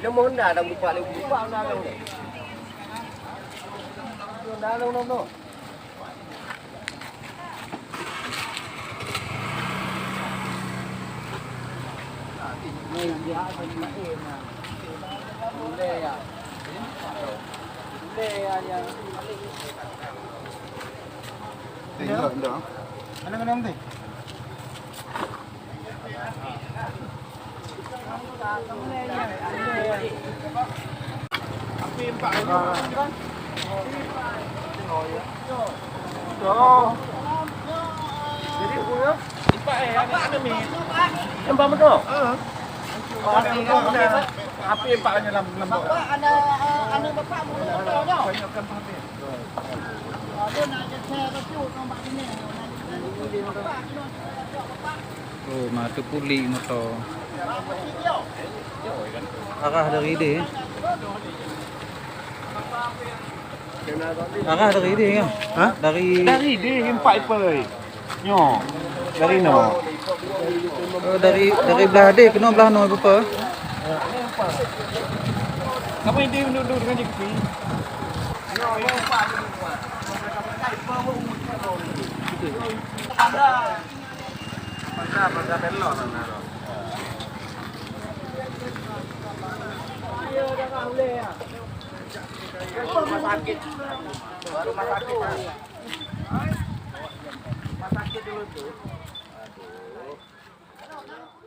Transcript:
Nó muốn là đồng quả liệu cũng vào ra đâu này. Đá đâu đâu đâu. Đây giá mình lại mà. Đây à. Đây à ya. Enggak. Ano teh? Api empat ni. Jadi punya empat empat ada mi. Empat betul. Api empat hanya lembut. Bapak ada bapak mau motornya. Banyakkan api. Dia nak share ke tu nombak sini. Oh, matu puli motor. Arah dari dia. Arah dari dia kan? Ha? Dari dia empat ipoi. Nyo. Dari no. dari belah dia kena belah no apa? Apa yang dia duduk dengan jepi? Pada belok sana. Dia dah tak boleh ah. Rumah sakit. Rumah sakit. Rumah sakit dulu tu. Aduh.